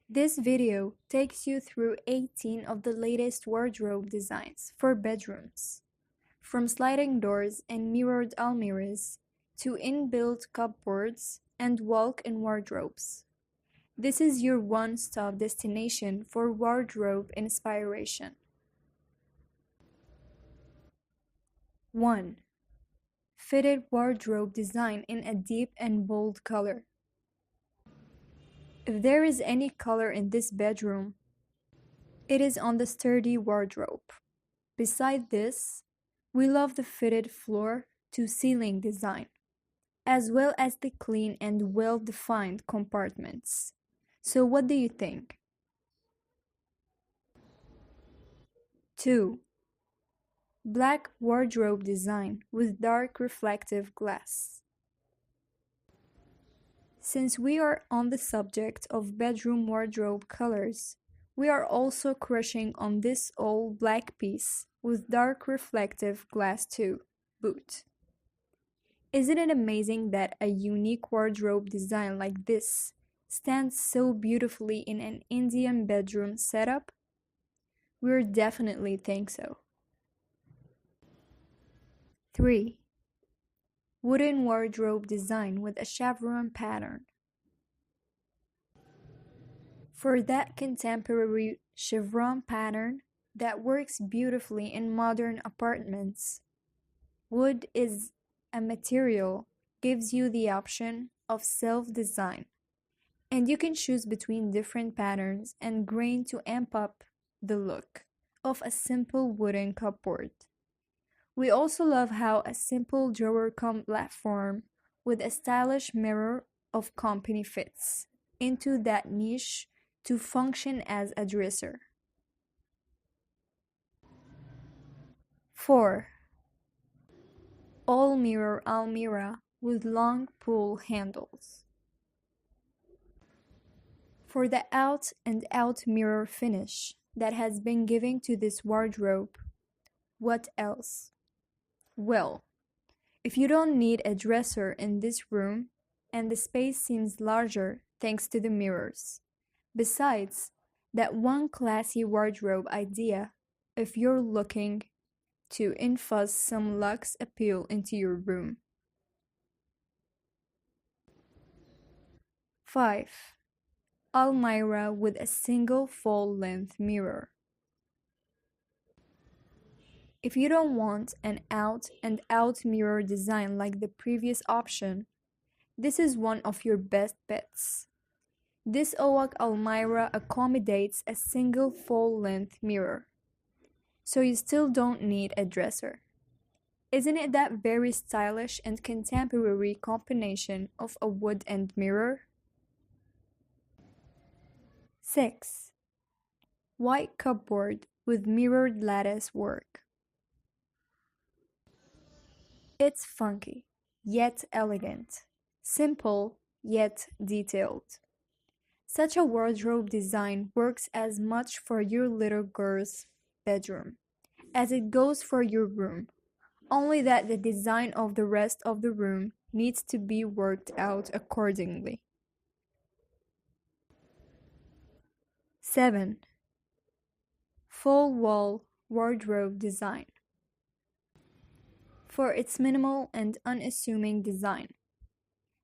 This video takes you through 18 of the latest wardrobe designs for bedrooms, from sliding doors and mirrored almiras to inbuilt cupboards and walk-in wardrobes. This is your one-stop destination for wardrobe inspiration. 1. Fitted wardrobe design in a deep and bold color. If there is any color in this bedroom, it is on the sturdy wardrobe. Beside this, we love the fitted floor-to-ceiling design, as well as the clean and well-defined compartments. So what do you think? 2. Black wardrobe design with dark reflective glass. Since we are on the subject of bedroom wardrobe colors, we are also crushing on this all black piece with dark reflective glass too, boot. Isn't it amazing that a unique wardrobe design like this stands so beautifully in an Indian bedroom setup? We definitely think so. 3. Wooden wardrobe design with a chevron pattern. For that contemporary chevron pattern that works beautifully in modern apartments, wood is a material gives you the option of self-design, and you can choose between different patterns and grain to amp up the look of a simple wooden cupboard. We also love how a simple drawer platform with a stylish mirror of company fits into that niche to function as a dresser. 4. All mirror almira with long pull handles. For the out and out mirror finish that has been given to this wardrobe, what else? Well, if you don't need a dresser in this room, and the space seems larger thanks to the mirrors. Besides, that one classy wardrobe idea if you're looking to infuse some luxe appeal into your room. 5. Almira with a single full-length mirror. If you don't want an out-and-out mirror design like the previous option, this is one of your best bets. This Owak Almira accommodates a single full-length mirror, so you still don't need a dresser. Isn't it that very stylish and contemporary combination of a wood and mirror? 6. White cupboard with mirrored lattice work. It's funky, yet elegant, simple, yet detailed. Such a wardrobe design works as much for your little girl's bedroom as it goes for your room, only that the design of the rest of the room needs to be worked out accordingly. 7. Full wall wardrobe design. For its minimal and unassuming design.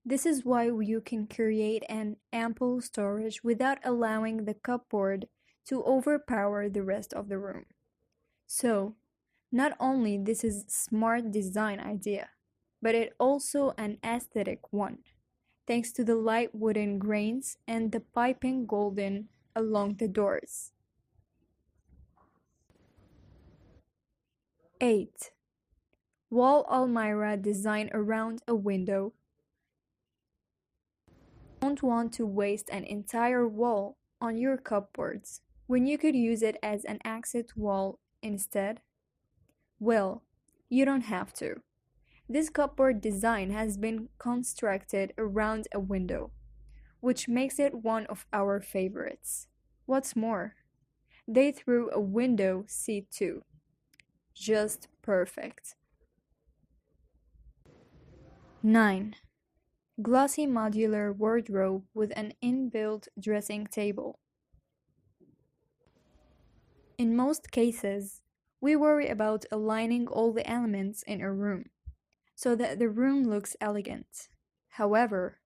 This is why you can create an ample storage without allowing the cupboard to overpower the rest of the room. So, not only this is a smart design idea, but it also an aesthetic one, thanks to the light wooden grains and the piping golden along the doors. 8. Wall almira design around a window. Don't want to waste an entire wall on your cupboards when you could use it as an accent wall instead? Well, you don't have to. This cupboard design has been constructed around a window, which makes it one of our favorites. What's more, they threw a window seat too. Just perfect. 9. Glossy modular wardrobe with an inbuilt dressing table. In most cases, we worry about aligning all the elements in a room so that the room looks elegant. However,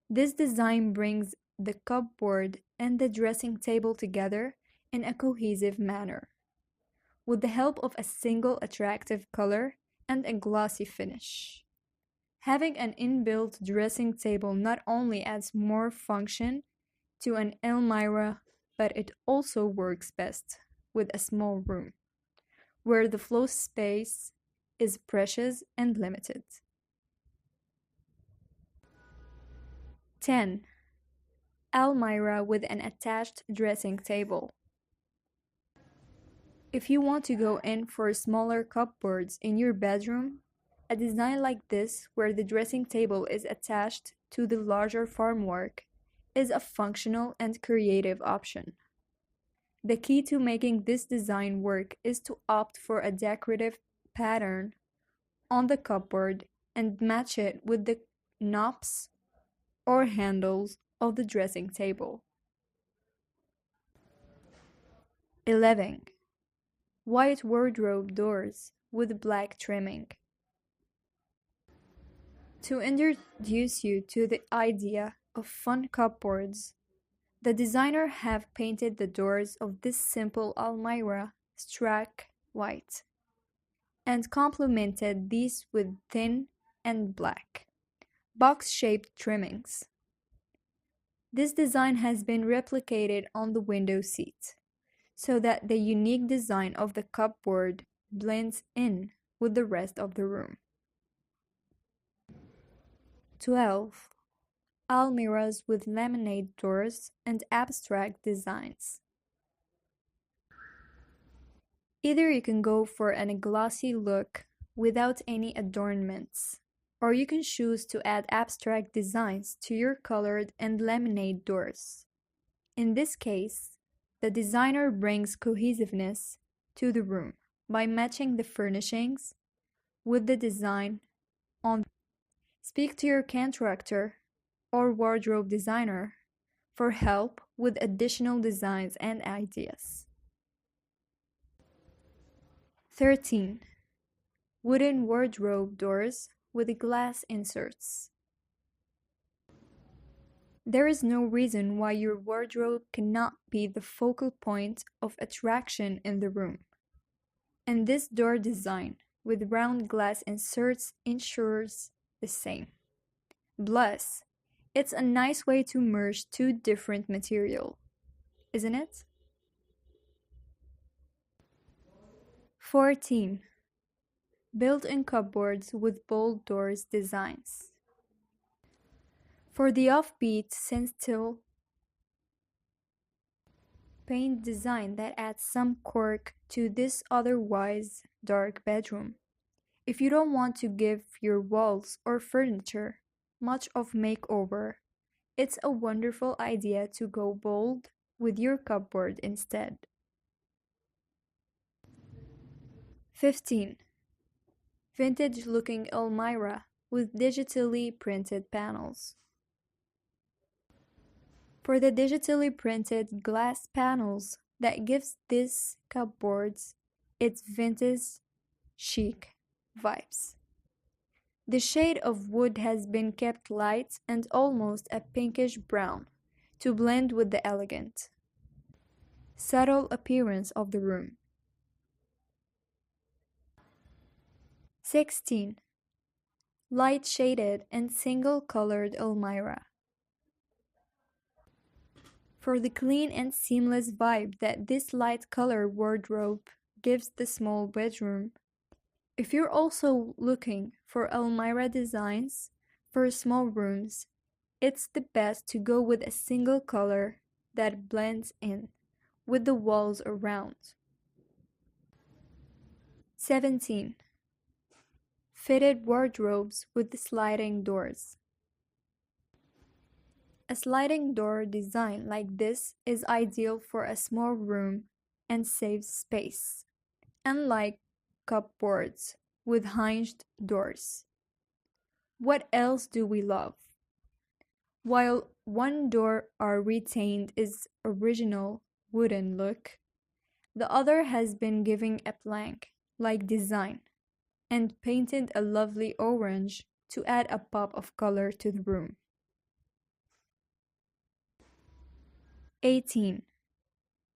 this design brings the cupboard and the dressing table together in a cohesive manner, with the help of a single attractive color and a glossy finish. Having an inbuilt dressing table not only adds more function to an almirah, but it also works best with a small room, where the floor space is precious and limited. 10. Almirah with an attached dressing table. If you want to go in for smaller cupboards in your bedroom, a design like this, where the dressing table is attached to the larger formwork, is a functional and creative option. The key to making this design work is to opt for a decorative pattern on the cupboard and match it with the knobs or handles of the dressing table. 11. White wardrobe doors with black trimming. To introduce you to the idea of fun cupboards, the designer have painted the doors of this simple almirah stark white and complemented these with thin and black, box-shaped trimmings. This design has been replicated on the window seat, so that the unique design of the cupboard blends in with the rest of the room. 12. Almirahs with laminate doors and abstract designs. Either you can go for a glossy look without any adornments, or you can choose to add abstract designs to your colored and laminate doors. In this case, the designer brings cohesiveness to the room by matching the furnishings with the design on. Speak to your contractor or wardrobe designer for help with additional designs and ideas. 13. Wooden wardrobe doors with glass inserts. There is no reason why your wardrobe cannot be the focal point of attraction in the room. And this door design with round glass inserts ensures the same. Plus, it's a nice way to merge two different materials, isn't it? 14. Built-in cupboards with bold doors designs. For the offbeat stencil paint design that adds some quirk to this otherwise dark bedroom. If you don't want to give your walls or furniture much of makeover, it's a wonderful idea to go bold with your cupboard instead. 15. Vintage-looking almirah with digitally printed panels. For the digitally printed glass panels that gives these cupboards its vintage chic vibes. The shade of wood has been kept light and almost a pinkish brown to blend with the elegant, subtle appearance of the room. 16. Light shaded and single colored almirah. For the clean and seamless vibe that this light color wardrobe gives the small bedroom. If you're also looking for almirah designs for small rooms, it's the best to go with a single color that blends in with the walls around. 17. Fitted wardrobes with sliding doors. A sliding door design like this is ideal for a small room and saves space, unlike cupboards with hinged doors. What else do we love? While one door are retained its original wooden look, The other has been given a blank, like design, and painted a lovely orange to add a pop of color to the room. 18.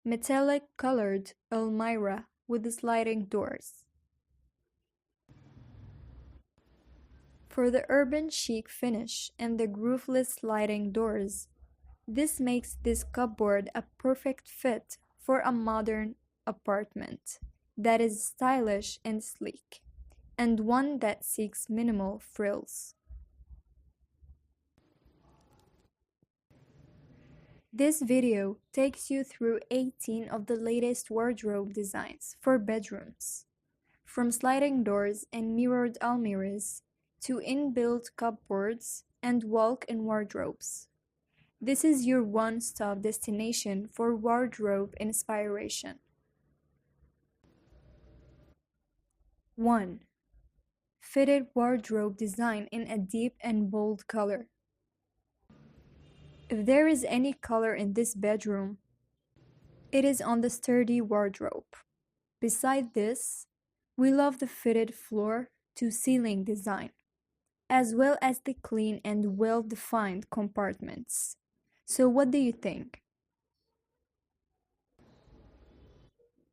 Metallic colored almari with sliding doors. For the urban chic finish and the grooveless sliding doors, this makes this cupboard a perfect fit for a modern apartment that is stylish and sleek, and one that seeks minimal frills. This video takes you through 18 of the latest wardrobe designs for bedrooms, from sliding doors and mirrored almiras to inbuilt cupboards and walk-in wardrobes. This is your one-stop destination for wardrobe inspiration. 1. Fitted wardrobe design in a deep and bold color. If there is any color in this bedroom, it is on the sturdy wardrobe. Beside this, we love the fitted floor-to-ceiling design, as well as the clean and well-defined compartments. So what do you think?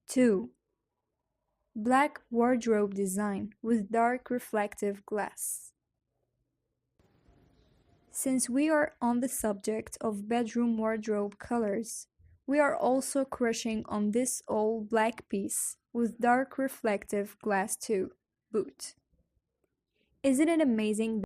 2. Black wardrobe design with dark reflective glass. Since we are on the subject of bedroom wardrobe colors, we are also crushing on this all black piece with dark reflective glass too, boot. Isn't it amazing